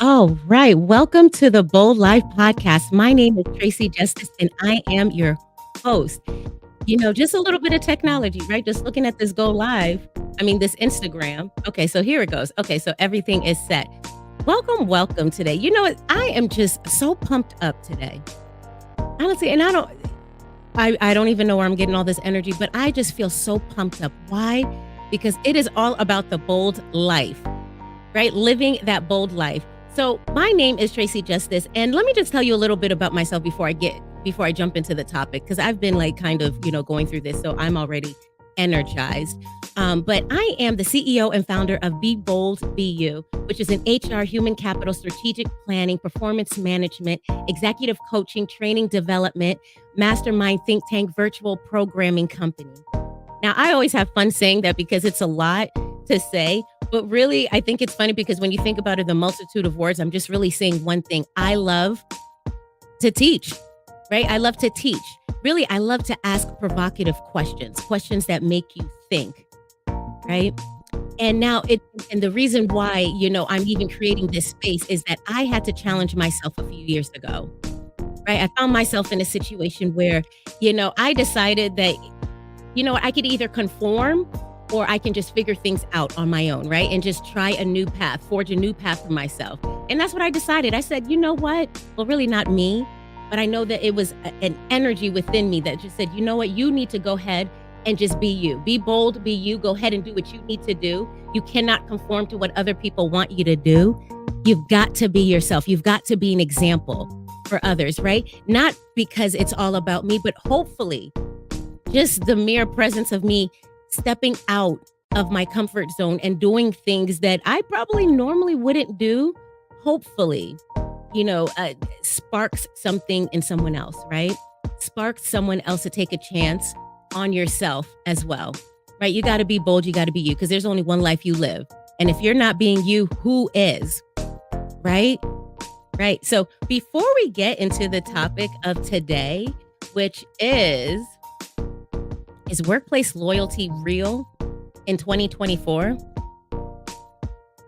All right. Welcome to the Bold Life Podcast. My name is Tracy Justice, and I am your host. Just a little bit of technology, right? Just looking at this go live. This Instagram. Okay, so here it goes. Okay, so everything is set. Welcome today. You know what? I am just so pumped up today. Honestly, and I don't even know where I'm getting all this energy, but I just feel so pumped up. Why? Because it is all about the bold life, right? Living that bold life. So my name is Tracy Justice, and let me just tell you a little bit about myself before I jump into the topic, because I've been going through this, so I'm already energized. But I am the CEO and founder of Be Bold, Be You, which is an HR, human capital, strategic planning, performance management, executive coaching, training development, mastermind think tank, virtual programming company. Now, I always have fun saying that because it's a lot to say, but really, I think it's funny because when you think about it, the multitude of words, I'm just really saying one thing. I love to teach, right? I love to teach. Really, I love to ask provocative questions that make you think, right? And and the reason why, I'm even creating this space is that I had to challenge myself a few years ago, right? I found myself in a situation where, I decided that, I could either conform or I can just figure things out on my own, right? And just try a new path, forge a new path for myself. And that's what I decided. I said, you know what? Well, really not me, but I know that it was an energy within me that just said, you know what? You need to go ahead and just be you. Be bold, be you. Go ahead and do what you need to do. You cannot conform to what other people want you to do. You've got to be yourself. You've got to be an example for others, right? Not because it's all about me, but hopefully just the mere presence of me stepping out of my comfort zone and doing things that I probably normally wouldn't do, hopefully, sparks something in someone else, right? Sparks someone else to take a chance on yourself as well, right? You got to be bold. You got to be you, because there's only one life you live. And if you're not being you, who is? Right? Right. So before we get into the topic of today, which is workplace loyalty real in 2024?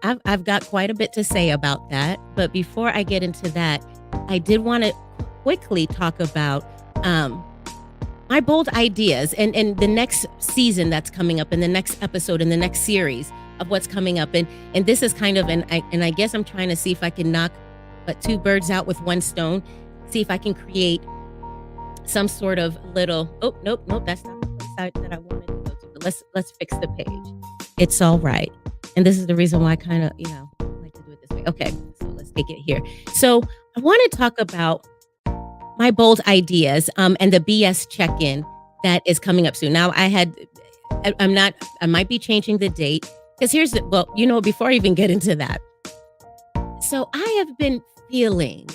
I've got quite a bit to say about that. But before I get into that, I did want to quickly talk about my bold ideas and the next season that's coming up, and the next episode, and the next series of what's coming up. And this is kind of, and I guess I'm trying to see if I can knock two birds out with one stone, see if I can create some sort of little, oh, nope, that's not the place that I wanted to go to. But let's fix the page. It's all right. And this is the reason why I kind of, like to do it this way. Okay, so let's take it here. So I want to talk about my bold ideas and the BS check-in that is coming up soon. Now I might be changing the date, because before I even get into that. So I have been feeling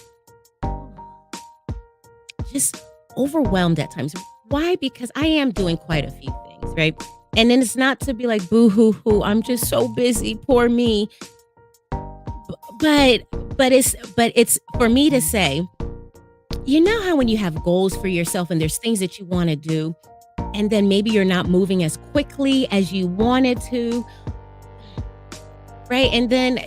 just overwhelmed at times. Why? Because I am doing quite a few things, right? And then it's not to be like, boo hoo hoo, I'm just so busy, poor me. But it's for me to say, how when you have goals for yourself and there's things that you want to do, and then maybe you're not moving as quickly as you wanted to, right? And then,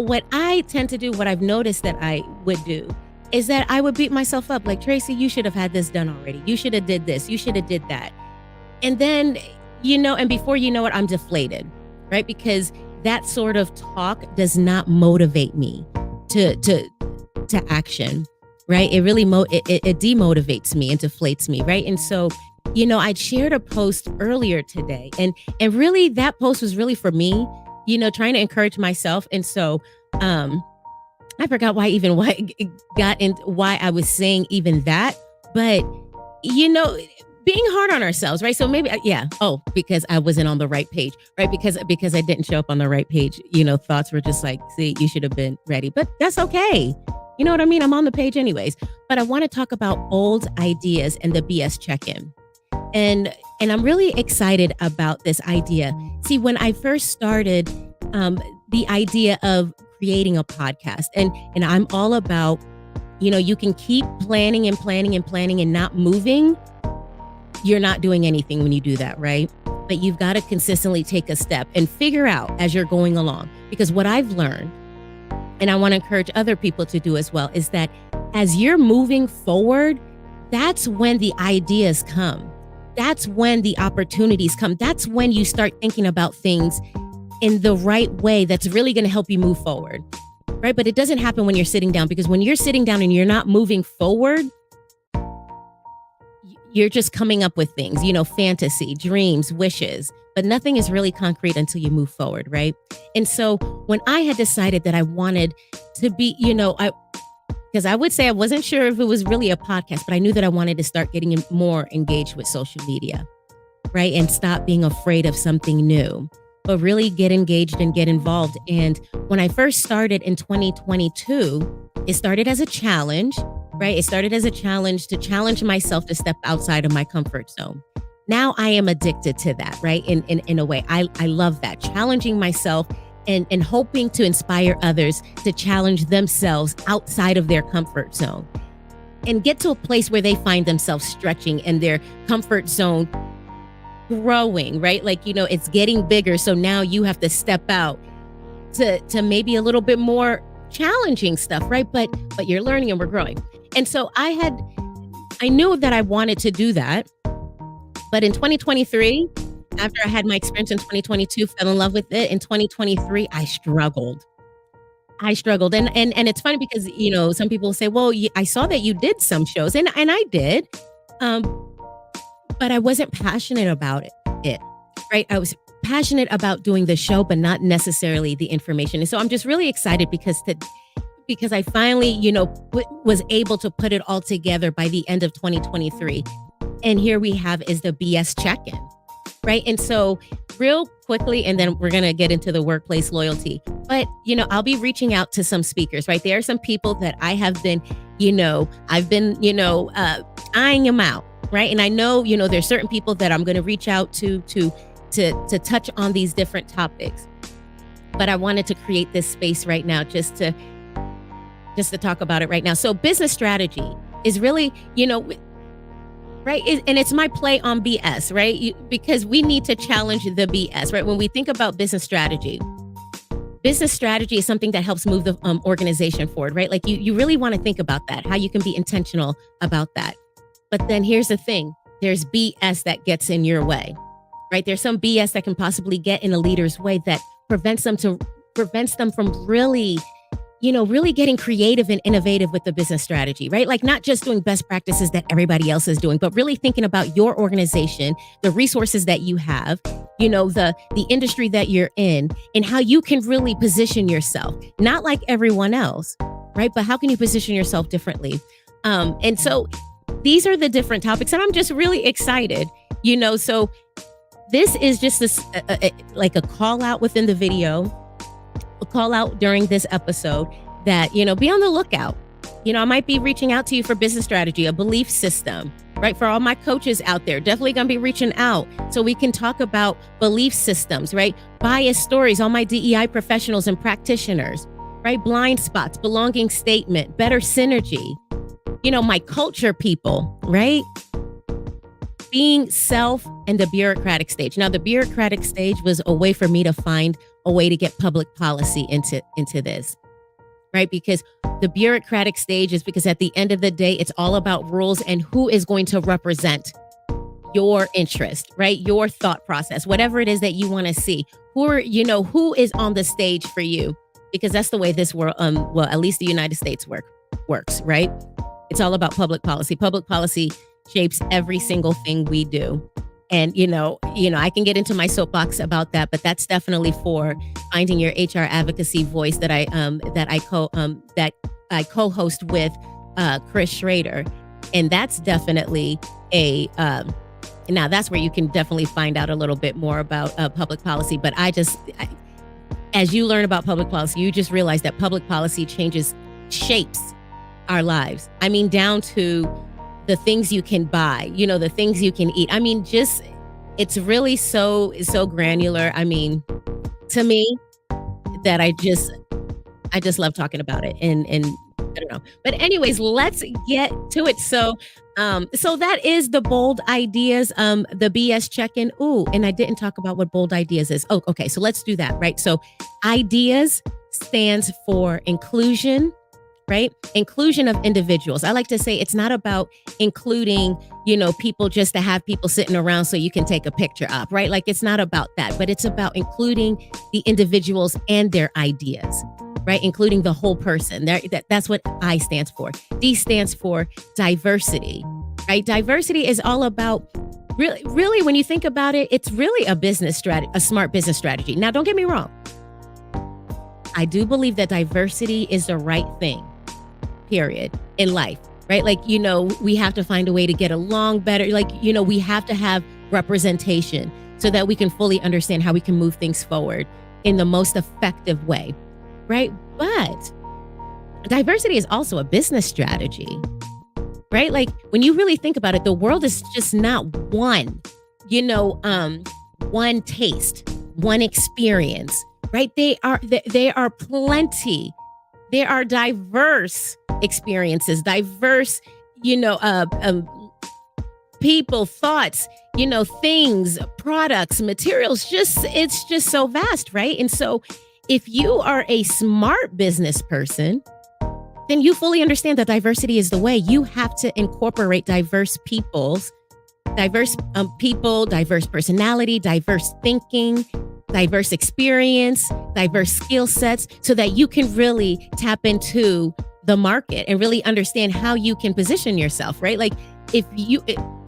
what I tend to do, what I've noticed that I would do, is that I would beat myself up like, Tracy, you should have had this done already. You should have did this. You should have did that. And then, and before you know it, I'm deflated, right? Because that sort of talk does not motivate me to action, right? It really it demotivates me and deflates me, right? And so, I shared a post earlier today, and really that post was really for me, trying to encourage myself. And so, I forgot why it got into why I was saying even that, but being hard on ourselves, right? So maybe, because I wasn't on the right page, right? Because I didn't show up on the right page, thoughts were just like, see, you should have been ready, but that's okay. You know what I mean? I'm on the page anyways, but I want to talk about bold ideas and the BS check-in. And I'm really excited about this idea. See, when I first started the idea of creating a podcast, and I'm all about, you can keep planning and planning and planning and not moving. You're not doing anything when you do that, right? But you've got to consistently take a step and figure out as you're going along. Because what I've learned and I want to encourage other people to do as well, is that as you're moving forward, that's when the ideas come. That's when the opportunities come. That's when you start thinking about things in the right way that's really going to help you move forward. Right. But it doesn't happen when you're sitting down, because when you're sitting down and you're not moving forward, you're just coming up with things, fantasy, dreams, wishes, but nothing is really concrete until you move forward. Right. And so when I had decided that I wanted to be, because I would say I wasn't sure if it was really a podcast, but I knew that I wanted to start getting more engaged with social media. Right. And stop being afraid of something new, but really get engaged and get involved. And when I first started in 2022, it started as a challenge, right? It started as a challenge to challenge myself to step outside of my comfort zone. Now I am addicted to that, right? In a way, I love that, challenging myself and hoping to inspire others to challenge themselves outside of their comfort zone and get to a place where they find themselves stretching and their comfort zone growing, right? Like, it's getting bigger. So now you have to step out to maybe a little bit more challenging stuff, right? But you're learning and we're growing. And so I knew that I wanted to do that. But in 2023, after I had my experience in 2022, fell in love with it. In 2023, I struggled. And it's funny because, some people say, well, I saw that you did some shows, and I did. But I wasn't passionate about it, right? I was passionate about doing the show, but not necessarily the information. And so I'm just really excited because I finally, was able to put it all together by the end of 2023. And here we have is the BS check-in, right? And so real quickly, and then we're going to get into the workplace loyalty. But, I'll be reaching out to some speakers, right? There are some people that I have been, eyeing them out. Right. And I know, there's certain people that I'm going to reach out to touch on these different topics. But I wanted to create this space right now just to talk about it right now. So business strategy is really, right. And it's my play on BS, right? Because we need to challenge the BS, right? When we think about business strategy is something that helps move the organization forward, right? Like you really want to think about that, how you can be intentional about that. But then here's the thing, there's BS that gets in your way, right? There's some BS that can possibly get in a leader's way that prevents them from really, really getting creative and innovative with the business strategy, right? Like not just doing best practices that everybody else is doing, but really thinking about your organization, the resources that you have, the industry that you're in, and how you can really position yourself, not like everyone else, right? But how can you position yourself differently? And so these are the different topics, and I'm just really excited, so this is just this like a call out within the video, a call out during this episode that, be on the lookout. I might be reaching out to you for business strategy, a belief system, right? For all my coaches out there, definitely going to be reaching out so we can talk about belief systems, right? Bias stories, all my DEI professionals and practitioners, right? Blind spots, belonging statement, better synergy. My culture people, right? Being self and the bureaucratic stage. Now, the bureaucratic stage was a way for me to find a way to get public policy into this, right? Because the bureaucratic stage is because at the end of the day, it's all about rules and who is going to represent your interest, right? Your thought process, whatever it is that you want to see. Who is on the stage for you? Because that's the way this world, at least the United States works, right? It's all about public policy. Public policy shapes every single thing we do. And, I can get into my soapbox about that, but that's definitely for finding your HR advocacy voice that I co-host with Chris Schrader. And that's definitely now that's where you can definitely find out a little bit more about public policy. But as you learn about public policy, you just realize that public policy shapes our lives. I mean, down to the things you can buy, the things you can eat. I mean, it's really so granular. I mean, to me, that I just love talking about it. And I don't know. But anyways, let's get to it. So that is the bold ideas, the BS check-in. Ooh, and I didn't talk about what bold ideas is. Oh, okay. So let's do that, right? So ideas stands for inclusion, right? Inclusion of individuals. I like to say it's not about including, people just to have people sitting around so you can take a picture up, right? Like it's not about that, but it's about including the individuals and their ideas, right? Including the whole person. That's what I stands for. D stands for diversity, right? Diversity is all about really, when you think about it, it's really a business strategy, a smart business strategy. Now, don't get me wrong. I do believe that diversity is the right thing, period, in life, right? Like, we have to find a way to get along better. Like, we have to have representation so that we can fully understand how we can move things forward in the most effective way, right? But diversity is also a business strategy, right? Like when you really think about it, the world is just not one taste, one experience, right? They are plenty. There are diverse experiences, diverse, people, thoughts, things, products, materials. It's just so vast, right? And so, if you are a smart business person, then you fully understand that diversity is the way. You have to incorporate diverse people, diverse personality, diverse thinking, diverse experience, diverse skill sets, so that you can really tap into the market and really understand how you can position yourself, right? Like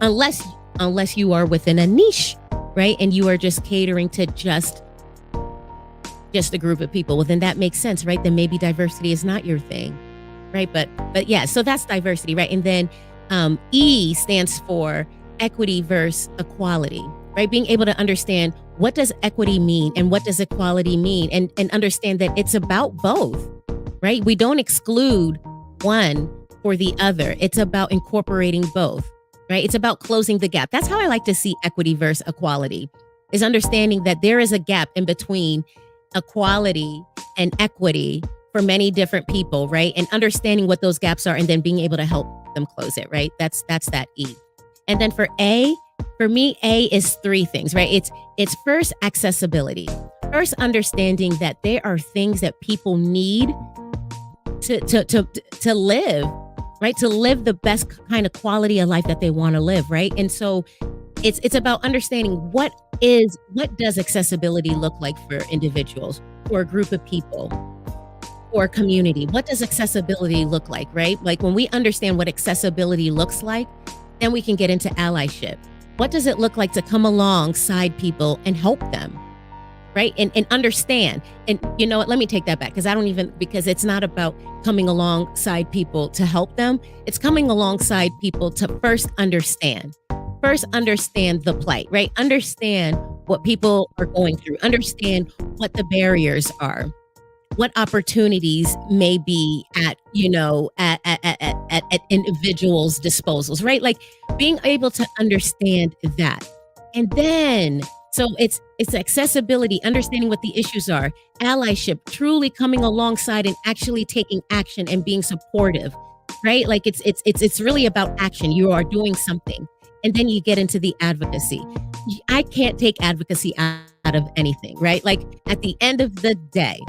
unless you are within a niche, right? And you are just catering to just a group of people, well, then that makes sense, right? Then maybe diversity is not your thing, right? But yeah, so that's diversity, right? And then E stands for equity versus equality, right? Being able to understand what does equity mean and what does equality mean, and understand that it's about both, right? We don't exclude one for the other. It's about incorporating both, right? It's about closing the gap. That's how I like to see equity versus equality, is understanding that there is a gap in between equality and equity for many different people, right? And understanding what those gaps are and then being able to help them close it, right? That's that E. And then for me, A is three things, right? It's first accessibility. First, understanding that there are things that people need to live, right? To live the best kind of quality of life that they want to live, right? And so it's about understanding what does accessibility look like for individuals, for a group of people, for a community. What does accessibility look like, right? Like when we understand what accessibility looks like, then we can get into allyship. What does it look like to come alongside people and help them, right? And understand. And you know what? Let me take that back, because it's not about coming alongside people to help them. It's coming alongside people to first understand the plight, right? Understand what people are going through. Understand what the barriers are, what opportunities may be at individuals' disposals, right? Like being able to understand that. And then, so it's accessibility, understanding what the issues are, allyship, truly coming alongside and actually taking action and being supportive, right? Like it's really about action. You are doing something. And then you get into the advocacy. I can't take advocacy out of anything, right? Like at the end of the day,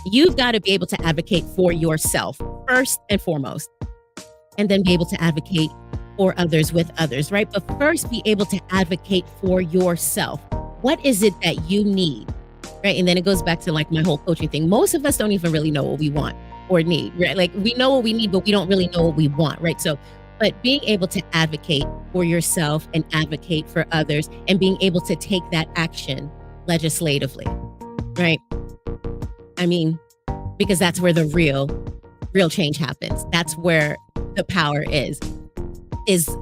you've got to be able to advocate for yourself first and foremost, and then be able to advocate for others with others, right? But first, be able to advocate for yourself. What is it that you need, right? And then it goes back to like my whole coaching thing. Most of us don't even really know what we want or need, right? Like we know what we need, but we don't really know what we want, right? So, but being able to advocate for yourself and advocate for others and being able to take that action legislatively, right? I mean, because that's where the real change happens. That's where the power is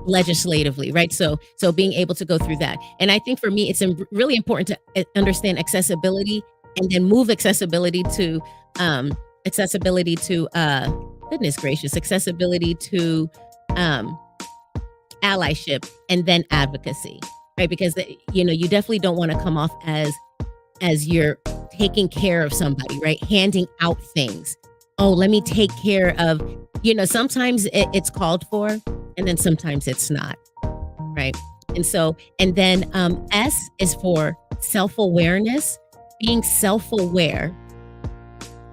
legislatively, right? So being able to go through that. And I think for me, it's really important to understand accessibility and then move accessibility to goodness gracious, accessibility to allyship and then advocacy, right? Because you definitely don't want to come off as you're taking care of somebody, right? Handing out things. Oh, let me take care of, sometimes it's called for and then sometimes it's not, right? And then S is for self-awareness, being self-aware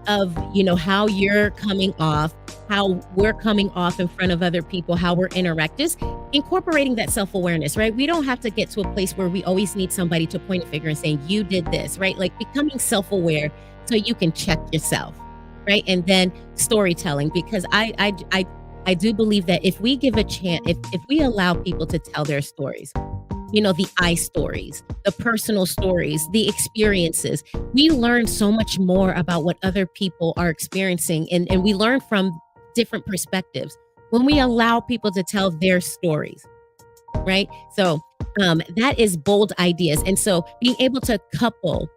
of, how you're coming off, how we're coming off in front of other people, how we're interact, just incorporating that self-awareness, right? We don't have to get to a place where we always need somebody to point a finger and saying, you did this, right? Like becoming self-aware so you can check yourself, right? And then storytelling, because I do believe that if we give a chance, if we allow people to tell their stories, the I stories, the personal stories, the experiences, we learn so much more about what other people are experiencing. And we learn from different perspectives when we allow people to tell their stories, right? So that is bold ideas. And so being able to couple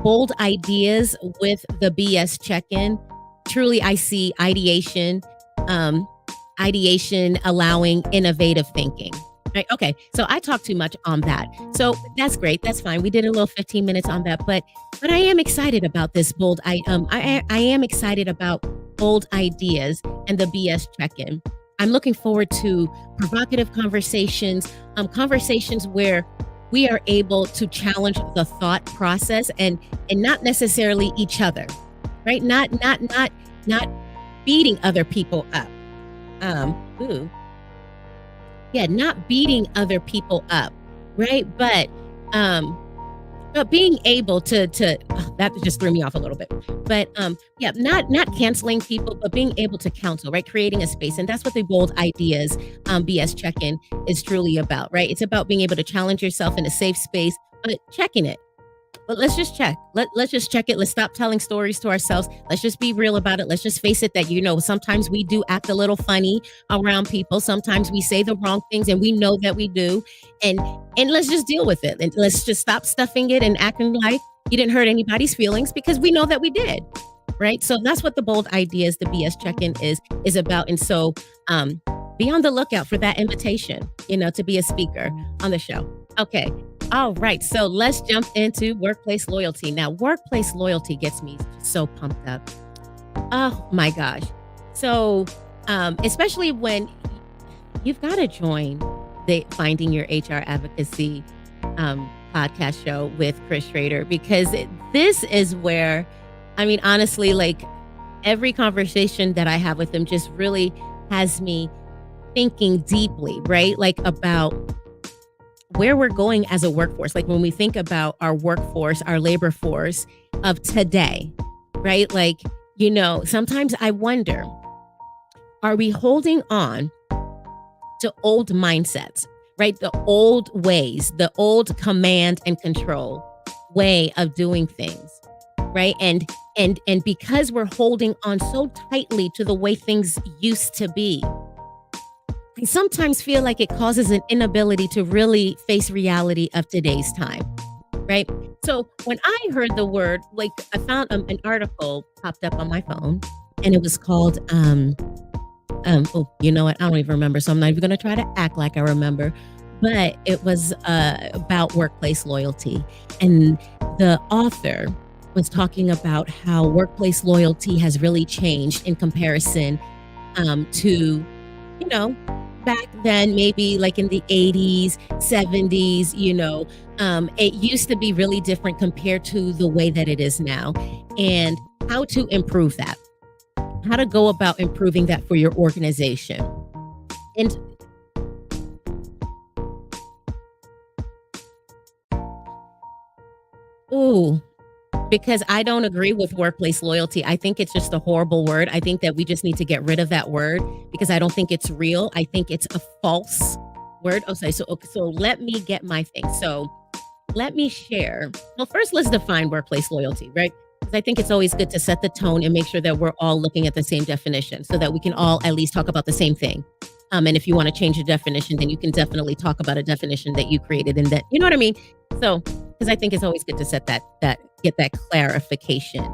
bold ideas with the BS check-in, truly I see ideation allowing innovative thinking. Right. Okay. So I talked too much on that. So that's great. That's fine. We did a little 15 minutes on that, but I am excited about this bold. I am excited about bold ideas and the BS check-in. I'm looking forward to provocative conversations, conversations where we are able to challenge the thought process and not necessarily each other, right? Not beating other people up. Ooh. Yeah, not beating other people up, right? But being able to that just threw me off a little bit. But yeah, not canceling people, but being able to counsel, right? Creating a space, and that's what the bold ideas BS check-in is truly about, right? It's about being able to challenge yourself in a safe space, but checking it. But let's just check. Let's just check it. Let's stop telling stories to ourselves. Let's just be real about it. Let's just face it that, sometimes we do act a little funny around people. Sometimes we say the wrong things and we know that we do. And let's just deal with it. And let's just stop stuffing it and acting like you didn't hurt anybody's feelings because we know that we did. Right. So that's what the bold ideas, the BS check-in is about. And so be on the lookout for that invitation, to be a speaker on the show. Okay. All right. So let's jump into workplace loyalty. Now, workplace loyalty gets me so pumped up. Oh my gosh. So, especially when you've got to join the Finding Your HR Advocacy podcast show with Chris Schrader, because this is where, honestly, like every conversation that I have with him just really has me thinking deeply, right? Like about where we're going as a workforce. Like when we think about our workforce, our labor force of today, right? Like, sometimes I wonder, are we holding on to old mindsets, right? The old ways, the old command and control way of doing things, right? And because we're holding on so tightly to the way things used to be, I sometimes feel like it causes an inability to really face reality of today's time, right? So when I heard the word, like I found an article popped up on my phone and it was called, oh, you know what? I don't even remember. So I'm not even going to try to act like I remember, but it was about workplace loyalty. And the author was talking about how workplace loyalty has really changed in comparison to, back then, maybe like in the 80s, 70s, it used to be really different compared to the way that it is now, and how to improve that, how to go about improving that for your organization. And because I don't agree with workplace loyalty. I think it's just a horrible word. I think that we just need to get rid of that word because I don't think it's real. I think it's a false word. Okay, so let me get my thing. So let me share. Well, first, let's define workplace loyalty, right? Because I think it's always good to set the tone and make sure that we're all looking at the same definition so that we can all at least talk about the same thing. And if you want to change the definition, then you can definitely talk about a definition that you created and that, you know what I mean? So, because I think it's always good to set get that clarification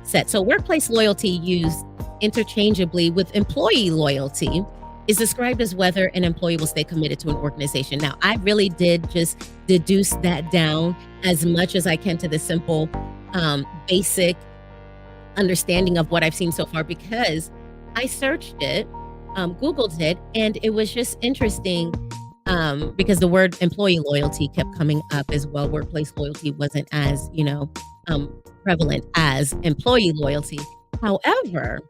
set. So workplace loyalty used interchangeably with employee loyalty is described as whether an employee will stay committed to an organization. Now, I really did just deduce that down as much as I can to the simple, basic understanding of what I've seen so far, because I searched it, Googled it, and it was just interesting because the word employee loyalty kept coming up as well. Workplace loyalty wasn't as, prevalent as employee loyalty. However,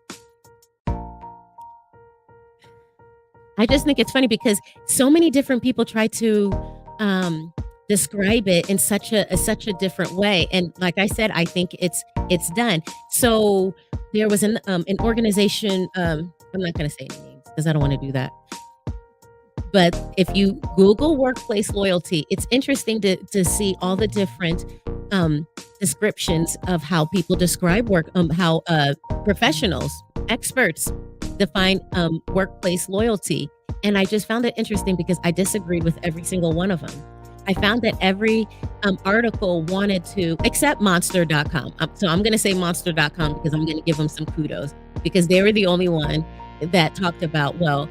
I just think it's funny because so many different people try to um, describe it in such a different way. And like I said, I think it's done. So there was an organization. I'm not going to say any names because I don't want to do that. But if you Google workplace loyalty, it's interesting to see all the different descriptions of how people describe work, how professionals, experts define workplace loyalty. And I just found it interesting because I disagreed with every single one of them. I found that every article wanted to, except monster.com. So I'm going to say monster.com because I'm going to give them some kudos because they were the only one that talked about, well,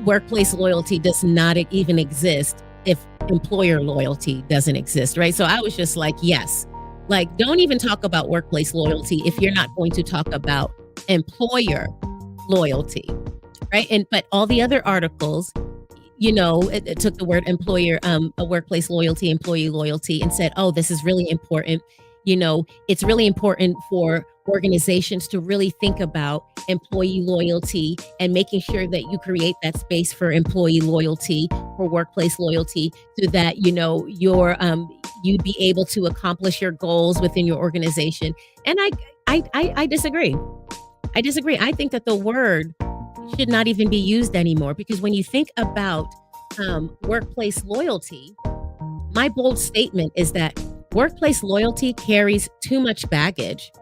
workplace loyalty does not even exist if employer loyalty doesn't exist, right? So I was just like, yes, like don't even talk about workplace loyalty if you're not going to talk about employer loyalty, right? And but all the other articles, it took the word employer, a workplace loyalty, employee loyalty, and said, oh, this is really important. It's really important for organizations to really think about employee loyalty and making sure that you create that space for employee loyalty, for workplace loyalty, so that you'd be able to accomplish your goals within your organization. And I disagree. I disagree. I think that the word should not even be used anymore because when you think about workplace loyalty, my bold statement is that workplace loyalty carries too much baggage.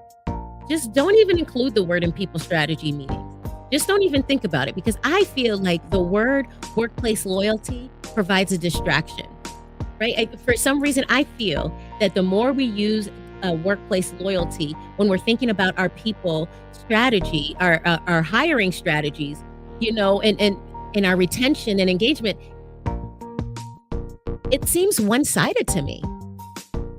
Just don't even include the word in people's strategy meetings. Just don't even think about it because I feel like the word workplace loyalty provides a distraction, right? For some reason, I feel that the more we use workplace loyalty when we're thinking about our people strategy, our hiring strategies, and our retention and engagement, it seems one-sided to me.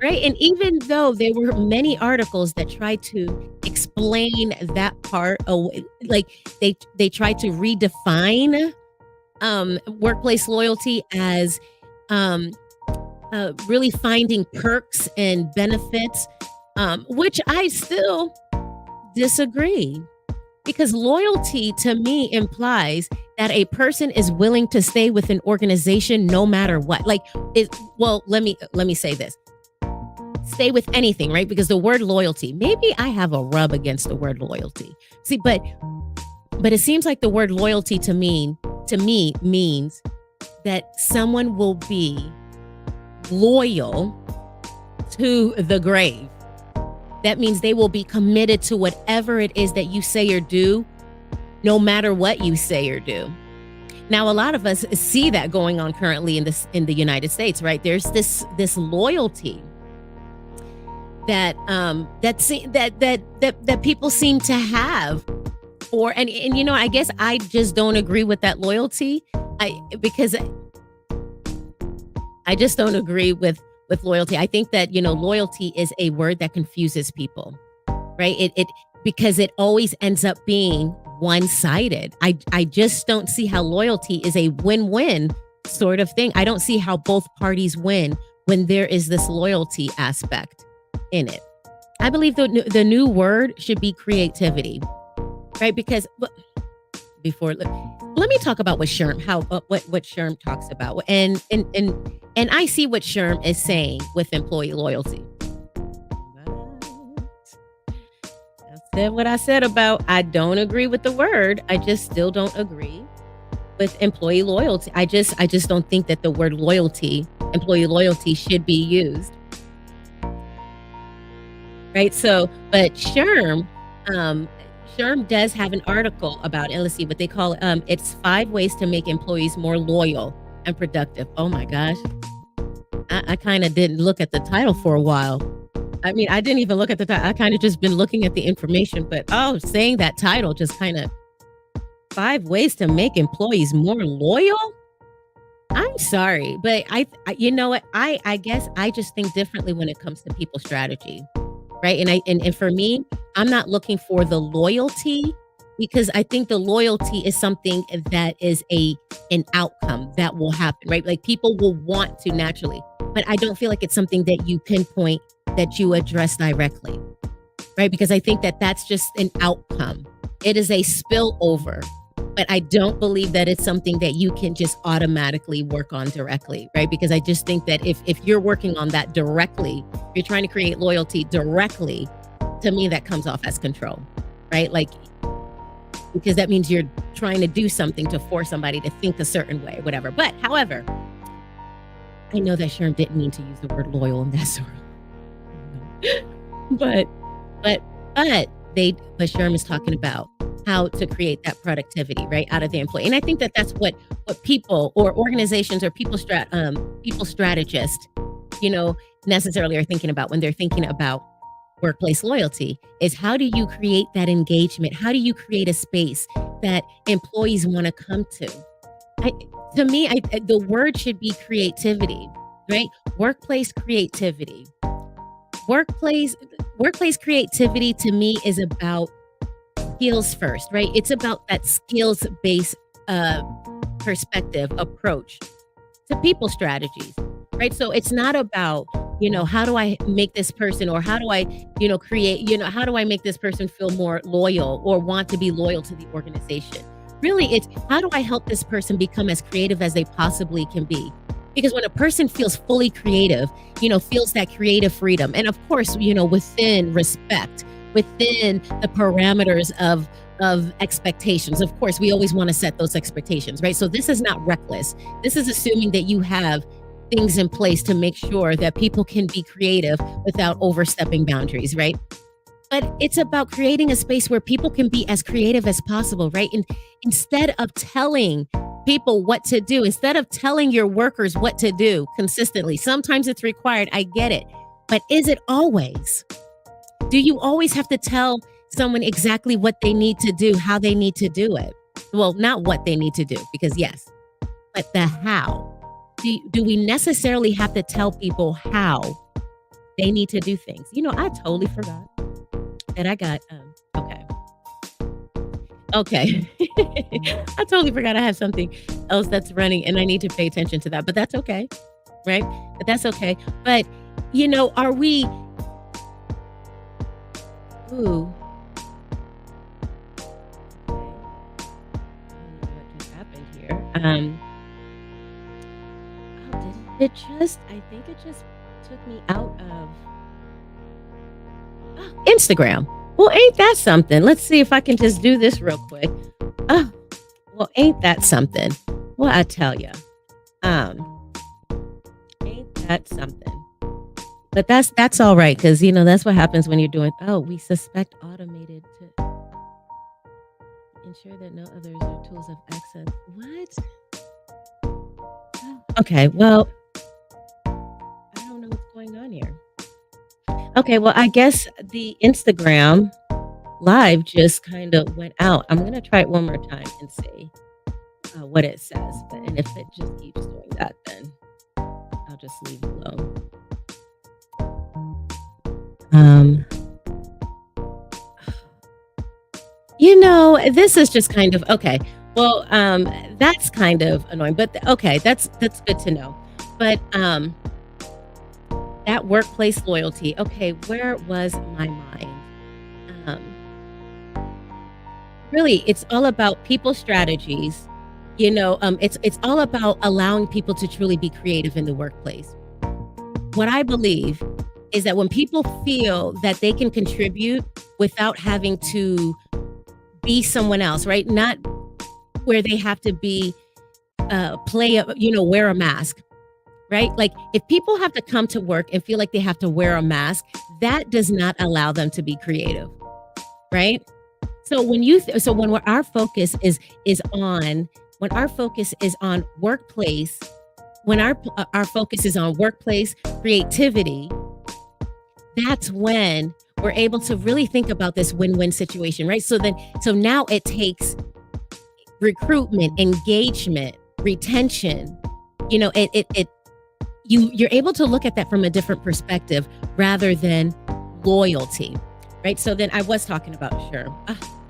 Right. And even though there were many articles that tried to explain that part away, like they tried to redefine workplace loyalty as really finding perks and benefits, which I still disagree. Because loyalty to me implies that a person is willing to stay with an organization no matter what. Let me say this. Stay with anything, right? Because the word loyalty, maybe I have a rub against the word loyalty. See, but it seems like the word loyalty to me means that someone will be loyal to the grave. That means they will be committed to whatever it is that you say or do, no matter what you say or do. Now, a lot of us see that going on currently in the United States, right? There's this loyalty that people seem to have and I guess I just don't agree with that loyalty. Because I just don't agree with loyalty. I think that loyalty is a word that confuses people, right? It because it always ends up being one-sided. I just don't see how loyalty is a win-win sort of thing. I don't see how both parties win when there is this loyalty aspect in it. I believe the new word should be creativity, right? Because let me talk about what SHRM talks about, and I see what SHRM is saying with employee loyalty. I said what I said about I don't agree with the word. I just still don't agree with employee loyalty. I just don't think that the word employee loyalty should be used. Right. So, but SHRM does have an article about it. Let's see what they call it. It's 5 ways to make employees more loyal and productive. Oh my gosh. I kind of didn't look at the title for a while. I mean, I didn't even look at the title. I kind of just been looking at the information, but saying that title just kind of 5 ways to make employees more loyal. I'm sorry, but you know what? I guess I just think differently when it comes to people strategy. Right. And for me, I'm not looking for the loyalty because I think the loyalty is something that is an outcome that will happen, right? Like people will want to naturally, but I don't feel like it's something that you pinpoint, that you address directly, right? Because I think that that's just an outcome. It is a spillover, but I don't believe that it's something that you can just automatically work on directly, right? Because I just think that if you're working on that directly, you're trying to create loyalty directly, to me that comes off as control, right? Like, because that means you're trying to do something to force somebody to think a certain way, whatever. But however, I know that Sherm didn't mean to use the word loyal in that sort of, but but but Sherm is talking about how to create that productivity, right, out of the employee. And I think that that's what people or organizations or people strategists, necessarily are thinking about when they're thinking about workplace loyalty, is how do you create that engagement? How do you create a space that employees want to come to? To me, the word should be creativity, right? Workplace creativity. Workplace creativity to me is about skills first, right? It's about that skills-based perspective, approach to people strategies, right? So it's not about, how do I make this person, or how do I, how do I make this person feel more loyal or want to be loyal to the organization? Really, it's how do I help this person become as creative as they possibly can be? Because when a person feels fully creative, feels that creative freedom, and of course, within respect, within the parameters of expectations. Of course, we always want to set those expectations, right? So this is not reckless. This is assuming that you have things in place to make sure that people can be creative without overstepping boundaries, right? But it's about creating a space where people can be as creative as possible, right? And instead of telling people what to do, instead of telling your workers what to do consistently, sometimes it's required, I get it. But is it always? Do you always have to tell someone exactly what they need to do, how they need to do it? Well, not what they need to do, because yes, but the how. Do we necessarily have to tell people how they need to do things? I totally forgot that I got, okay. I totally forgot I have something else that's running and I need to pay attention to that, but that's okay, right? But that's okay. But, are we, ooh. I don't know what just happened here. I think it just took me out of Instagram. Well, ain't that something? Let's see if I can just do this real quick. Oh, well, ain't that something? Well, I tell you, ain't that something? But that's all right, because that's what happens when you're doing. Oh, we suspect automated to ensure that no others or tools of access. What? Okay, well, I don't know what's going on here. Okay, well, I guess the Instagram live just kind of went out. I'm gonna try it one more time and see what it says. And if it just keeps doing that, then I'll just leave it alone. This is just kind of okay. Well, that's kind of annoying, but okay, that's good to know. But that workplace loyalty. Okay, where was my mind? Um, Really, it's all about people strategies. It's all about allowing people to truly be creative in the workplace. What I believe is that when people feel that they can contribute without having to be someone else, right? Not where they have to be wear a mask, right? Like if people have to come to work and feel like they have to wear a mask, that does not allow them to be creative, right? So when our focus is on workplace, when our focus is on workplace creativity, that's when we're able to really think about this win-win situation, right? So now it takes recruitment, engagement, retention. You're able to look at that from a different perspective rather than loyalty, right? So then I was talking about Sherm.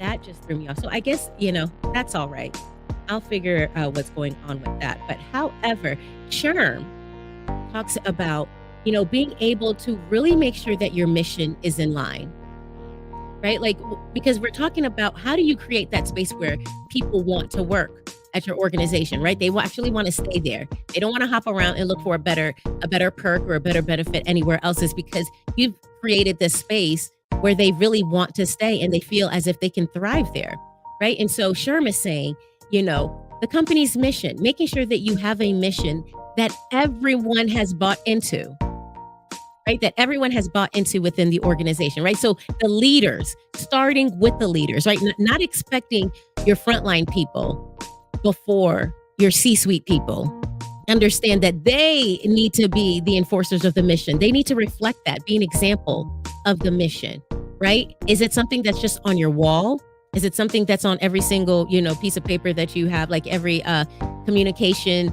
that just threw me off. So I guess, that's all right. I'll figure out what's going on with that. But however, Sherm talks about, being able to really make sure that your mission is in line, right? Like, because we're talking about how do you create that space where people want to work at your organization, right? They actually want to stay there. They don't want to hop around and look for a better perk or a better benefit anywhere else. Is because you've created this space where they really want to stay and they feel as if they can thrive there, right? And so Sherm is saying, the company's mission, making sure that you have a mission that everyone has bought into, right? That everyone has bought into within the organization, right? So the leaders, starting with the leaders, right? Not expecting your frontline people before your C-suite people. Understand that they need to be the enforcers of the mission. They need to reflect that, be an example of the mission, right? Is it something that's just on your wall? Is it something that's on every single, piece of paper that you have, like every communications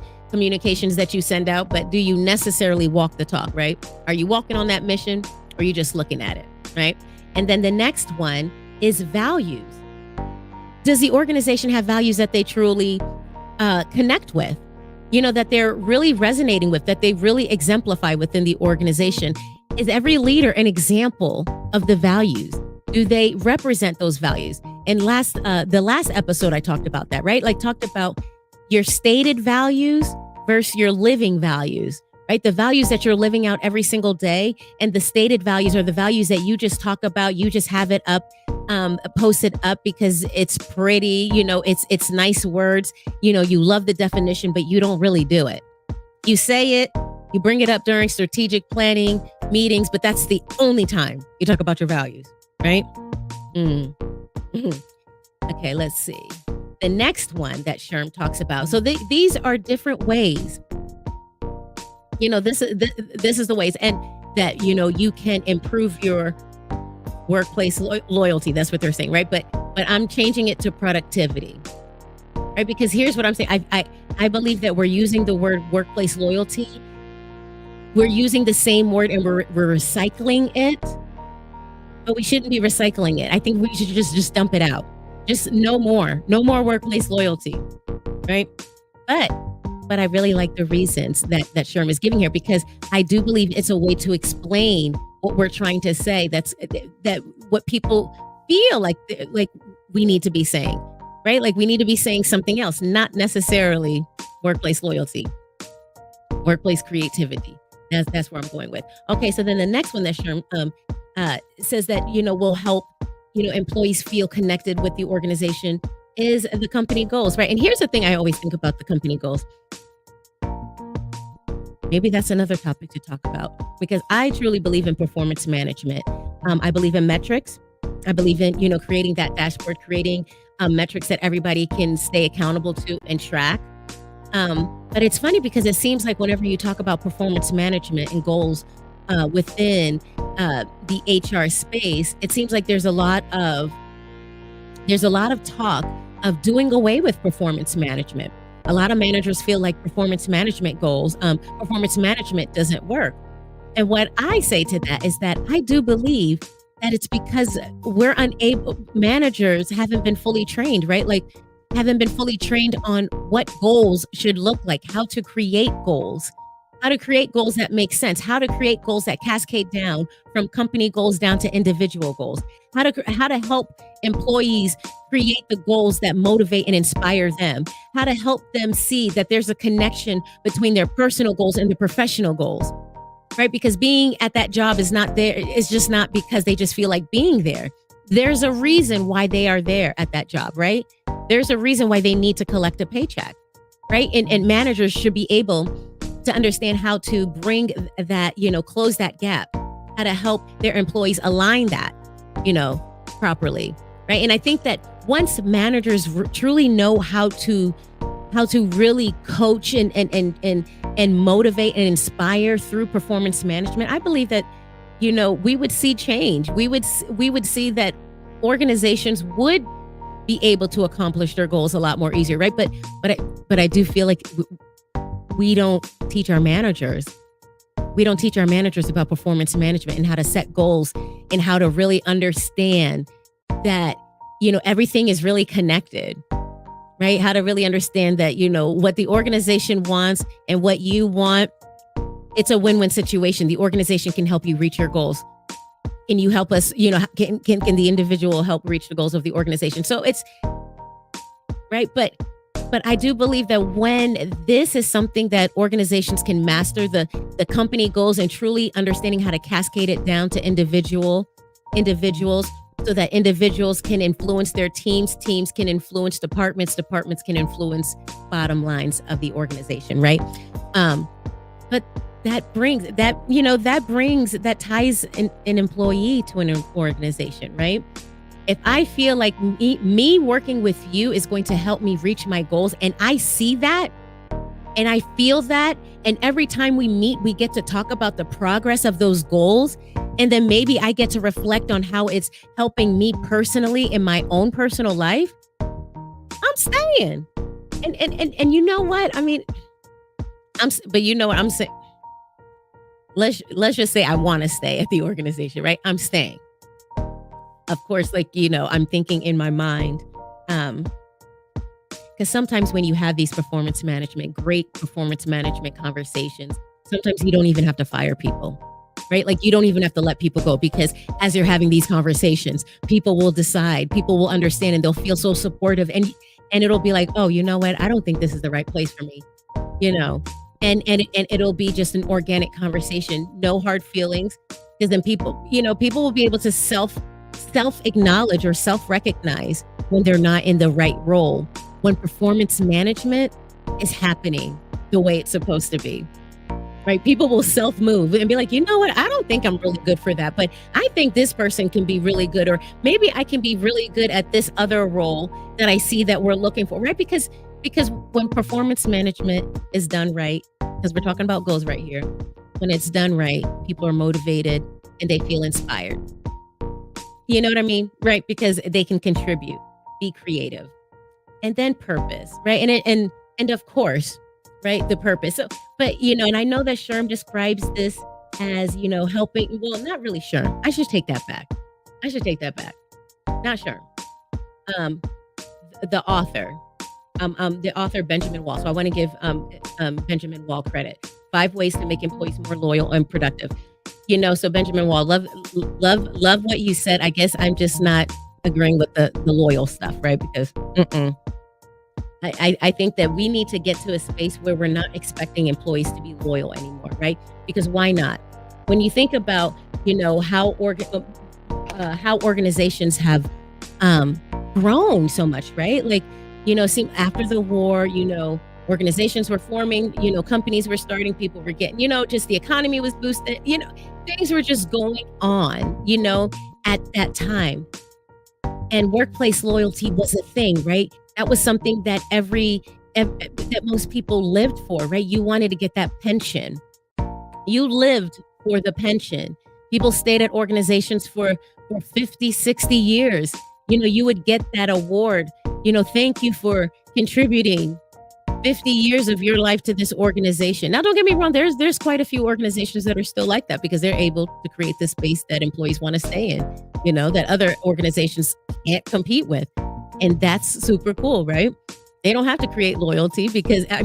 that you send out? But do you necessarily walk the talk, right? Are you walking on that mission or are you just looking at it, right? And then the next one is values. Does the organization have values that they truly connect with? That they're really resonating with, that they really exemplify within the organization? Is every leader an example of the values? Do they represent those values? And the last episode, I talked about that, right? Like talked about your stated values versus your living values, right? The values that you're living out every single day, and the stated values are the values that you just talk about. You just have it up, posted up because it's pretty, it's nice words. You love the definition, but you don't really do it. You say it, you bring it up during strategic planning meetings, but that's the only time you talk about your values, right? Okay, let's see. The next one that Sherm talks about. So these are different ways. This is the ways, and that you can improve your workplace loyalty. That's what they're saying, right? But I'm changing it to productivity, right? Because here's what I'm saying. I believe that we're using the word workplace loyalty. We're using the same word and we're recycling it, but we shouldn't be recycling it. I think we should just dump it out. Just no more workplace loyalty, right? But I really like the reasons that Sherm is giving here, because I do believe it's a way to explain what we're trying to say. That what people feel like we need to be saying, right? Like we need to be saying something else, not necessarily workplace loyalty, workplace creativity. That's where I'm going with. Okay, so then the next one that Sherm says that will help employees feel connected with the organization is the company goals, right? And here's the thing I always think about the company goals. Maybe that's another topic to talk about, because I truly believe in performance management. I believe in metrics. I believe in, creating that dashboard, creating metrics that everybody can stay accountable to and track. But it's funny because it seems like whenever you talk about performance management and goals within the HR space, it seems like there's a lot of talk of doing away with performance management. A lot of managers feel like performance management doesn't work. And what I say to that is that I do believe that it's because managers haven't been fully trained, right? Like haven't been fully trained on what goals should look like, how to create goals that make sense, how to create goals that cascade down from company goals down to individual goals, how to help employees create the goals that motivate and inspire them, how to help them see that there's a connection between their personal goals and their professional goals, right? Because being at that job is just not because they just feel like being there. There's a reason why they are there at that job, right? There's a reason why they need to collect a paycheck, right? And managers should be able to understand how to bring that, close that gap, how to help their employees align that, properly, right? And I think that once managers truly know how to really coach and motivate and inspire through performance management, I believe that, we would see change. We would see that organizations would be able to accomplish their goals a lot more easier, right? But I do feel like we don't teach our managers about performance management and how to set goals and how to really understand that everything is really connected, right? How to really understand that, what the organization wants and what you want, it's a win-win situation. The organization can help you reach your goals. Can you help us, can the individual help reach the goals of the organization? So it's right. But I do believe that when this is something that organizations can master, the company goals, and truly understanding how to cascade it down to individuals, so that individuals can influence their teams can influence departments can influence bottom lines of the organization, right? But that ties an employee to an organization, right? If I feel like me working with you is going to help me reach my goals, and I see that and I feel that, and every time we meet, we get to talk about the progress of those goals, and then maybe I get to reflect on how it's helping me personally in my own personal life, I'm staying. And you know what? I mean, but you know what I'm saying? Let's just say I want to stay at the organization, right? I'm staying. Of course, I'm thinking in my mind, because sometimes when you have these great performance management conversations, sometimes you don't even have to fire people, right? Like you don't even have to let people go, because as you're having these conversations, people will decide, people will understand, and they'll feel so supportive. And it'll be like, oh, you know what? I don't think this is the right place for me, and it'll be just an organic conversation, no hard feelings, because then people will be able to self-acknowledge or self-recognize when they're not in the right role, when performance management is happening the way it's supposed to be, right? People will self-move and be like, you know what? I don't think I'm really good for that, but I think this person can be really good, or maybe I can be really good at this other role that I see that we're looking for, right? Because when performance management is done right, because we're talking about goals right here, when it's done right, people are motivated and they feel inspired. You know what I mean? Right? Because they can contribute, be creative, and then purpose, right? And of course, right, the purpose. So, but and I know that Sherm describes this as helping. Well, not really Sherm. I should take that back. Not Sherm. The author, Benjamin Wall. So I want to give Benjamin Wall credit. 5 ways to make employees more loyal and productive. So Benjamin Wall, love what you said. I guess I'm just not agreeing with the loyal stuff, right? Because I think that we need to get to a space where we're not expecting employees to be loyal anymore, right? Because why not? When you think about, how organizations have grown so much, right? Like, after the war, organizations were forming, companies were starting, people were getting, just the economy was boosted, things were just going on, at that time. And workplace loyalty was a thing, right? That was something that that most people lived for, right? You wanted to get that pension. You lived for the pension. People stayed at organizations for 50, 60 years. You would get that award, thank you for contributing 50 years of your life to this organization. Now, don't get me wrong. There's quite a few organizations that are still like that, because they're able to create the space that employees want to stay in, that other organizations can't compete with. And that's super cool, right? They don't have to create loyalty because it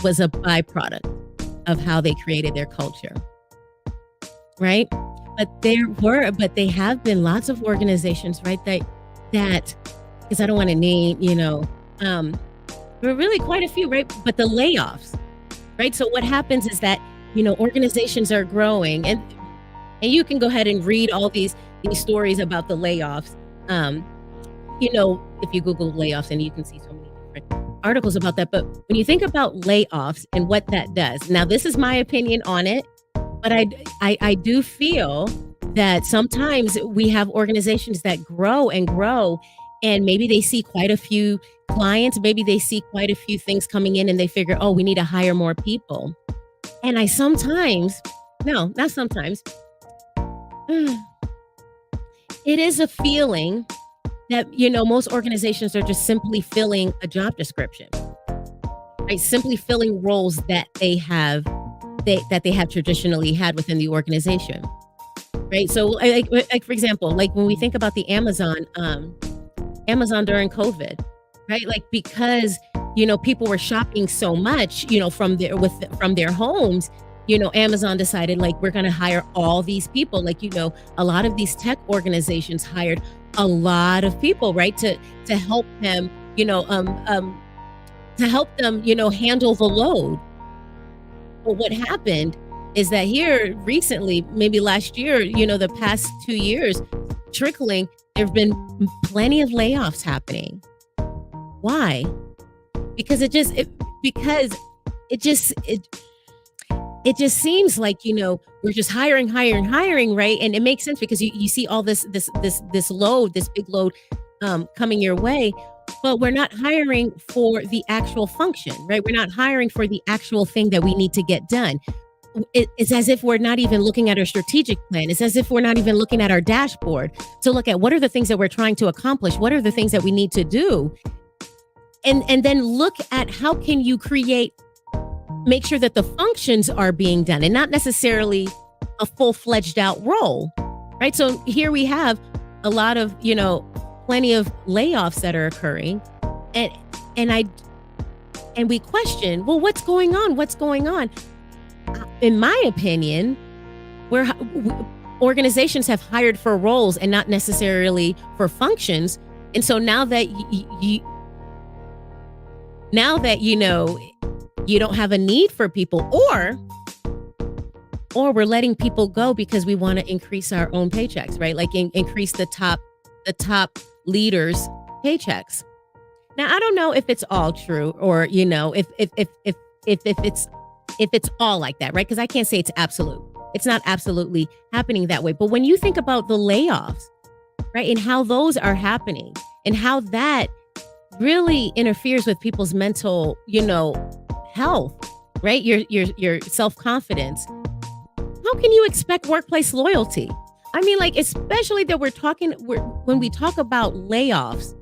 was a byproduct of how they created their culture, right? But they have been lots of organizations, right? That because I don't want to name, there are really quite a few, right? But the layoffs, right? So what happens is that, organizations are growing, and you can go ahead and read all these stories about the layoffs. If you Google layoffs, and you can see so many different articles about that. But when you think about layoffs and what that does, now this is my opinion on it, but I do feel that sometimes we have organizations that grow and grow, and maybe they see quite a few clients, maybe they see quite a few things coming in, and they figure, oh, we need to hire more people. And not sometimes, it is a feeling that, most organizations are just simply filling a job description, right? Simply filling roles that they have traditionally had within the organization. right? So, like for example, like when we think about the Amazon during COVID, right? Like because people were shopping so much, from their homes. Amazon decided like we're going to hire all these people. Like a lot of these tech organizations hired a lot of people, right, to help them, to help them, handle the load. But what happened is that here recently, maybe last year, the past 2 years, trickling, there have been plenty of layoffs happening. Why? Because it just seems like, we're just hiring, right? And it makes sense because you see all this load, this big load coming your way, but we're not hiring for the actual function, right? We're not hiring for the actual thing that we need to get done. It's as if we're not even looking at our strategic plan. It's as if we're not even looking at our dashboard to look at what are the things that we're trying to accomplish? What are the things that we need to do? And then look at how can you make sure that the functions are being done and not necessarily a full-fledged out role, right? So here we have a lot of, plenty of layoffs that are occurring. And we question, well, what's going on? What's going on? In my opinion, organizations have hired for roles and not necessarily for functions. And so now that you don't have a need for people, or we're letting people go because we want to increase our own paychecks, right? Like increase the top leaders' paychecks. Now, I don't know if it's all true or, if it's all like that, right? Because I can't say it's absolute. It's not absolutely happening that way. But when you think about the layoffs, right, and how those are happening and how that really interferes with people's mental, health, right? Your self-confidence. How can you expect workplace loyalty? I mean, like, especially that when we talk about layoffs,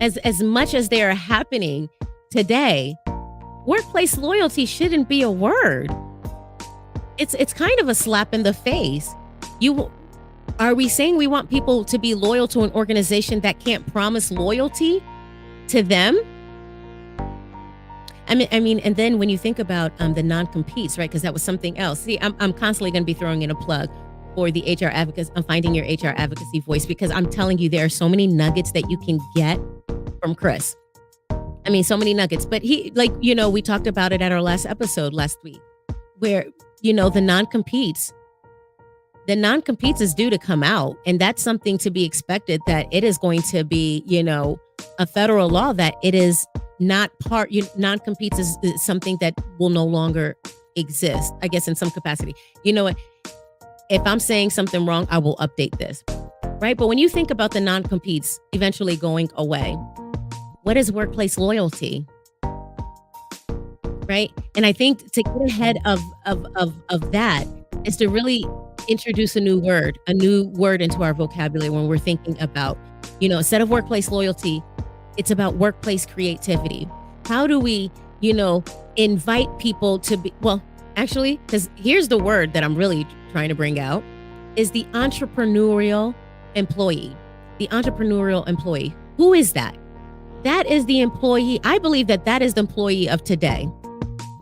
as much as they are happening today, workplace loyalty shouldn't be a word. It's kind of a slap in the face. Are we saying we want people to be loyal to an organization that can't promise loyalty to them? I mean, and then when you think about the non-competes, right? Because that was something else. See, I'm constantly going to be throwing in a plug for the HR advocates. I'm finding your HR advocacy voice because I'm telling you, there are so many nuggets that you can get from Chris. I mean, so many nuggets. But we talked about it at our last episode last week, where the non-competes is due to come out, and that's something to be expected. That it is going to be a federal law that it is not part, non-competes is something that will no longer exist, I guess, in some capacity. You know what? If I'm saying something wrong, I will update this, right? But when you think about the non-competes eventually going away, what is workplace loyalty, right? And I think to get ahead of that is to really introduce a new word into our vocabulary when we're thinking about, instead of workplace loyalty, it's about workplace creativity. How do we, invite people to be, well, actually, because here's the word that I'm really trying to bring out, is the entrepreneurial employee. The entrepreneurial employee. Who is that? That is the employee. I believe that is the employee of today.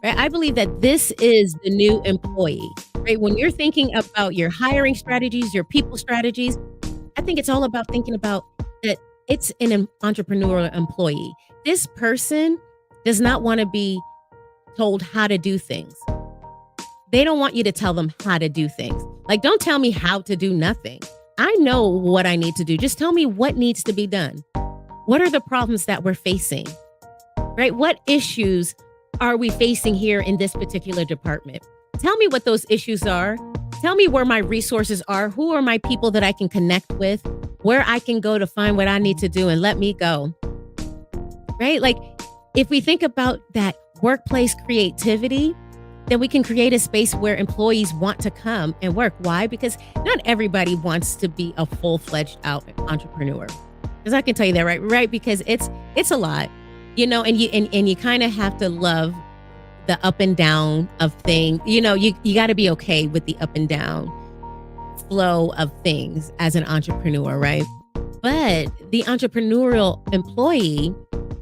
Right? I believe that this is the new employee. Right? When you're thinking about your hiring strategies, your people strategies, I think it's all about thinking about that it's an entrepreneurial employee. This person does not want to be told how to do things. They don't want you to tell them how to do things. Like, don't tell me how to do nothing. I know what I need to do. Just tell me what needs to be done. What are the problems that we're facing, right? What issues are we facing here in this particular department? Tell me what those issues are. Tell me where my resources are. Who are my people that I can connect with? Where I can go to find what I need to do, and let me go, right? Like, if we think about that workplace creativity, then we can create a space where employees want to come and work. Why? Because not everybody wants to be a full-fledged out entrepreneur. Because I can tell you that, right? Because it's a lot, and you kind of have to love the up and down of things. You got to be okay with the up and down flow of things as an entrepreneur, right? But the entrepreneurial employee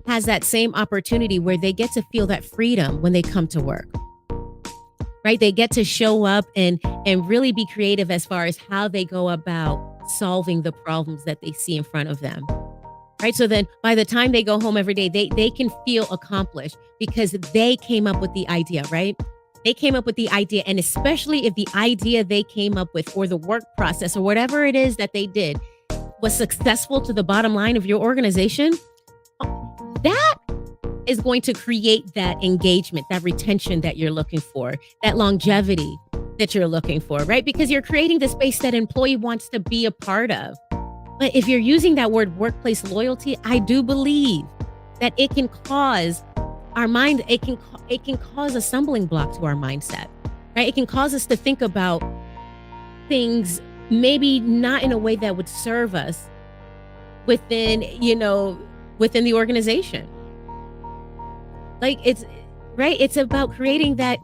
has that same opportunity where they get to feel that freedom when they come to work, right? They get to show up and really be creative as far as how they go about solving the problems that they see in front of them. Right. So then by the time they go home every day, they can feel accomplished because they came up with the idea, right? They came up with the idea. And especially if the idea they came up with or the work process or whatever it is that they did was successful to the bottom line of your organization, that is going to create that engagement, that retention that you're looking for, that longevity that you're looking for, right? Because you're creating the space that employee wants to be a part of. But if you're using that word workplace loyalty, I do believe that it can cause our mind, it can cause a stumbling block to our mindset, right? It can cause us to think about things maybe not in a way that would serve us within the organization. Like it's right. It's about creating that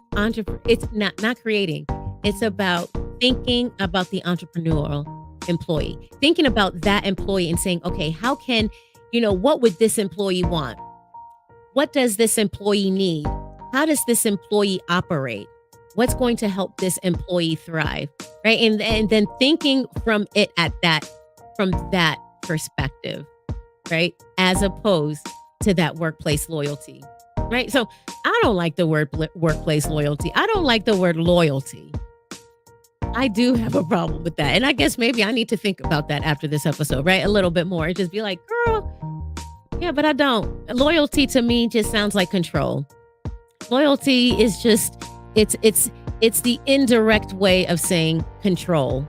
It's not creating. It's about thinking about the entrepreneurial employee, thinking about that employee and saying, okay, how can, what would this employee want? What does this employee need? How does this employee operate? What's going to help this employee thrive? Right. And then thinking from that perspective, right? As opposed to that workplace loyalty. Right. So I don't like the word workplace loyalty. I don't like the word loyalty. I do have a problem with that. And I guess maybe I need to think about that after this episode, right? A little bit more. Just be like, girl, yeah, but I don't. Loyalty to me just sounds like control. Loyalty is just, it's the indirect way of saying control.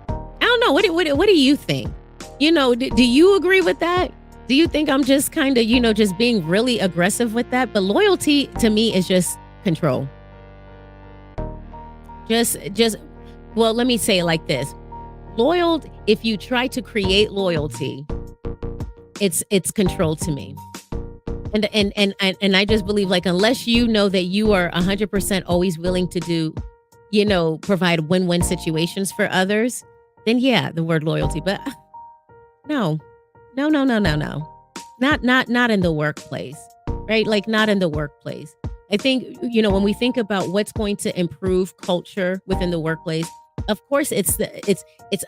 I don't know. What do you think? Do you agree with that? Do you think I'm just kind of, just being really aggressive with that? But loyalty to me is just control. Well, let me say it like this. If you try to create loyalty, it's control to me. And I just believe, like, unless you know that you are 100% always willing to do, provide win-win situations for others, then yeah, the word loyalty. But no. Not in the workplace, right? Like, not in the workplace. I think, when we think about what's going to improve culture within the workplace, of course, it's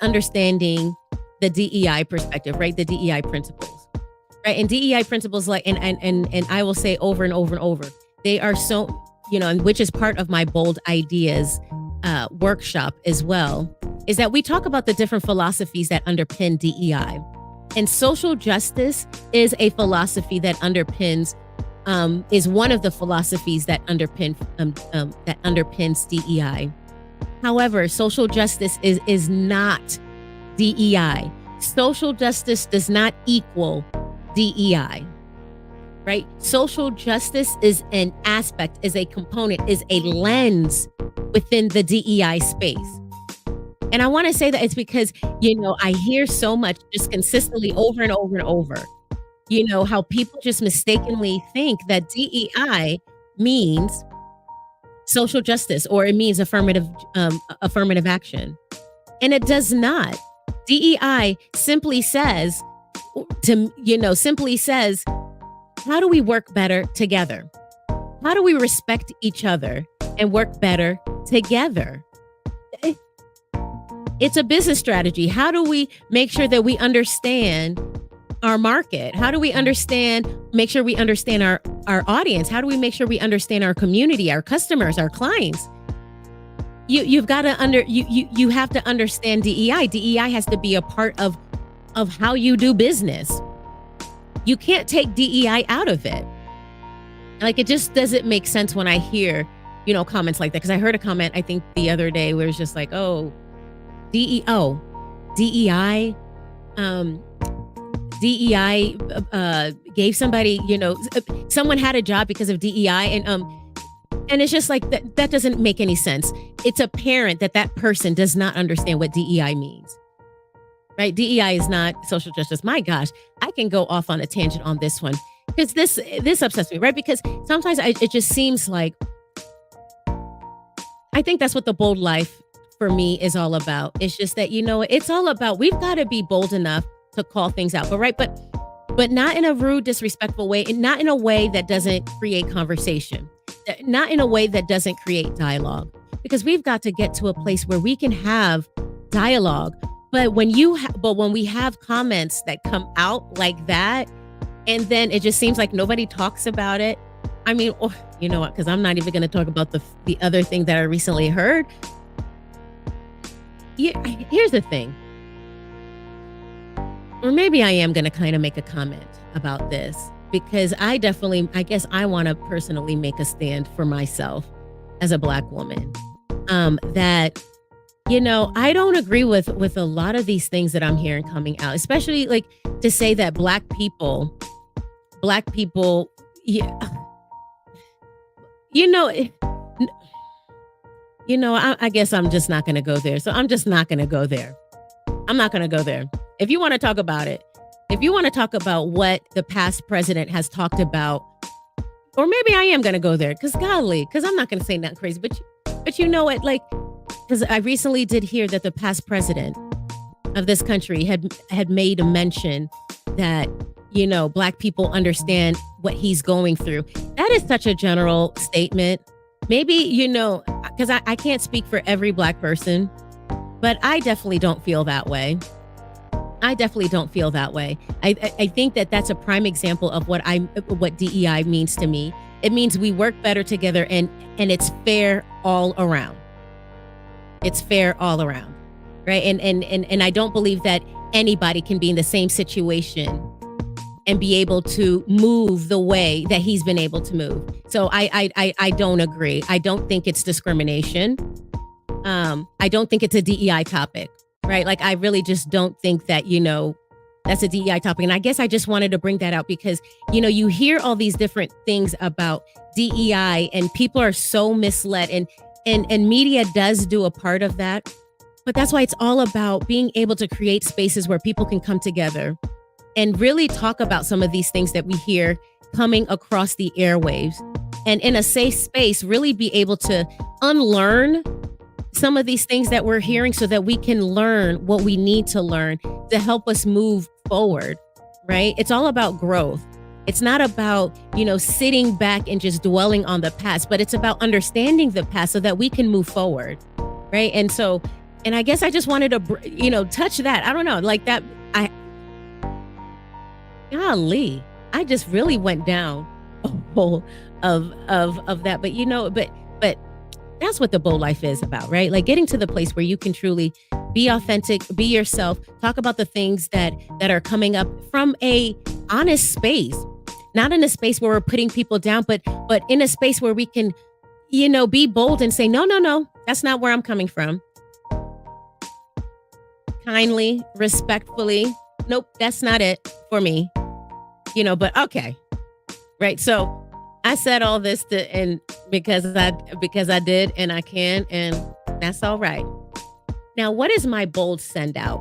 understanding the DEI perspective, right? The DEI principles, right? And DEI principles, like, and I will say over and over and over, they are so, and which is part of my Bold Ideas workshop as well, is that we talk about the different philosophies that underpin DEI. And social justice is a philosophy that underpins, is one of the philosophies that underpins DEI. However, social justice is not DEI. Social justice does not equal DEI, right? Social justice is an aspect, is a component, is a lens within the DEI space. And I want to say that it's because, I hear so much just consistently over and over and over, how people just mistakenly think that DEI means social justice, or it means affirmative action. And it does not. DEI simply says, how do we work better together? How do we respect each other and work better together? It's a business strategy. How do we make sure that we understand our market? How do we make sure we understand our audience? How do we make sure we understand our community, our customers, our clients? You have to understand DEI. DEI has to be a part of how you do business. You can't take DEI out of it. Like, it just doesn't make sense when I hear, comments like that. Because I heard a comment, I think the other day, where it's just like, oh, DEI gave somebody, someone had a job because of DEI, and it's just like that doesn't make any sense. It's apparent that person does not understand what DEI means, right? DEI is not social justice. My gosh, I can go off on a tangent on this one because this upsets me, right? Because sometimes it just seems like, I think that's what the Bold Life for me is all about. It's just that, it's all about, we've got to be bold enough to call things out. But not in a rude, disrespectful way, and not in a way that doesn't create conversation, not in a way that doesn't create dialogue, because we've got to get to a place where we can have dialogue. But when we have comments that come out like that, and then it just seems like nobody talks about it. I mean, you know what? Because I'm not even going to talk about the other thing that I recently heard. Yeah, here's the thing. Or maybe I am going to kind of make a comment about this, because I guess I want to personally make a stand for myself as a Black woman. That, I don't agree with a lot of these things that I'm hearing coming out, especially like to say that Black people, yeah, I guess I'm just not going to go there. So I'm just not going to go there. I'm not going to go there. If you want to talk about it, if you want to talk about what the past president has talked about, or maybe I am going to go there, because I'm not going to say nothing crazy, but you know what, like, because I recently did hear that the past president of this country had made a mention that, Black people understand what he's going through. That is such a general statement. Maybe, because I can't speak for every Black person, but I definitely don't feel that way. I think that that's a prime example of what DEI means to me. It means we work better together, and it's fair all around. It's fair all around, right? And I don't believe that anybody can be in the same situation and be able to move the way that he's been able to move. So I don't agree. I don't think it's discrimination. I don't think it's a DEI topic, right? Like, I really just don't think that, that's a DEI topic. And I guess I just wanted to bring that out because, you hear all these different things about DEI and people are so misled, and media does do a part of that. But that's why it's all about being able to create spaces where people can come together and really talk about some of these things that we hear coming across the airwaves, and in a safe space, really be able to unlearn some of these things that we're hearing so that we can learn what we need to learn to help us move forward, right? It's all about growth. It's not about, sitting back and just dwelling on the past, but it's about understanding the past so that we can move forward, right? And I guess I just wanted to, touch that. I don't know, like that. Golly, I just really went down a hole of that. But that's what the Bold Life is about, right? Like getting to the place where you can truly be authentic, be yourself, talk about the things that are coming up from a honest space, not in a space where we're putting people down, but in a space where we can, be bold and say, no, that's not where I'm coming from. Kindly, respectfully, nope, that's not it for me. But okay. Right. So I said all this because I did, and I can, and that's all right. Now, what is my bold send out?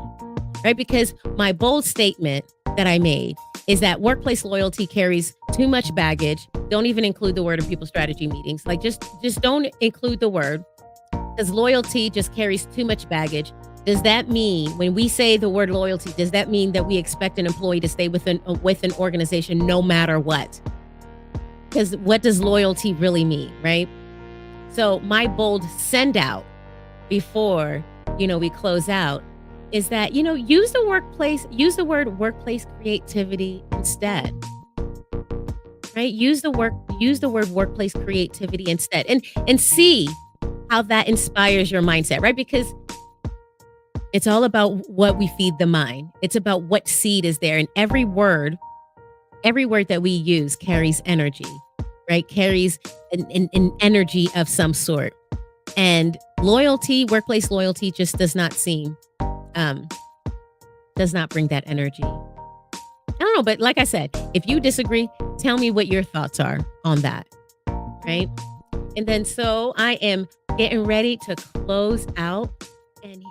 Right? Because my bold statement that I made is that workplace loyalty carries too much baggage. Don't even include the word in people strategy meetings. Like just don't include the word, because loyalty just carries too much baggage. Does that mean, when we say the word loyalty, does that mean that we expect an employee to stay with an organization no matter what? Because what does loyalty really mean, right? So my bold send out before, we close out is that, use the word workplace creativity instead, right? Use the word workplace creativity instead, and see how that inspires your mindset, right? Because it's all about what we feed the mind. It's about what seed is there. And every word that we use carries energy, right? Carries an energy of some sort. And workplace loyalty just does not bring that energy. I don't know, but like I said, if you disagree, tell me what your thoughts are on that, right? And then so I am getting ready to close out. And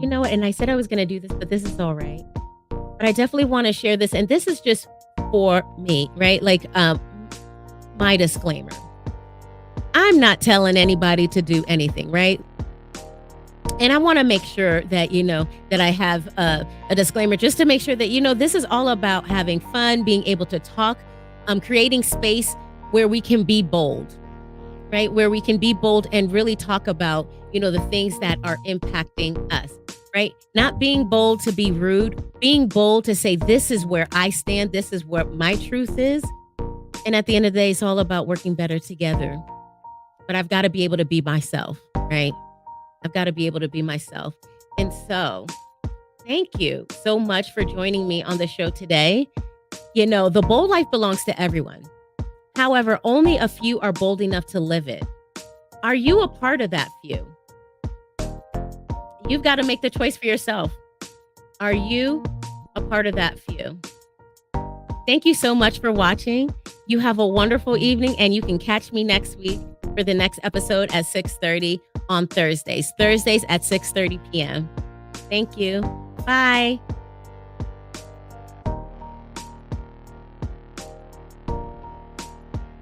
you know what? And I said I was going to do this, but this is all right. But I definitely want to share this. And this is just for me, right? Like my disclaimer. I'm not telling anybody to do anything, right? And I wanna make sure that, that I have a disclaimer just to make sure that, this is all about having fun, being able to talk, creating space where we can be bold, right? Where we can be bold and really talk about, the things that are impacting us, right? Not being bold to be rude, being bold to say, this is where I stand, this is what my truth is. And at the end of the day, it's all about working better together. But I've got to be able to be myself, right? I've got to be able to be myself. And so thank you so much for joining me on the show today. The bold life belongs to everyone. However, only a few are bold enough to live it. Are you a part of that few? You've got to make the choice for yourself. Are you a part of that few? Thank you so much for watching. You have a wonderful evening, and you can catch me next week for the next episode at 6:30 on Thursdays. Thursdays at 6:30 p.m. Thank you. Bye.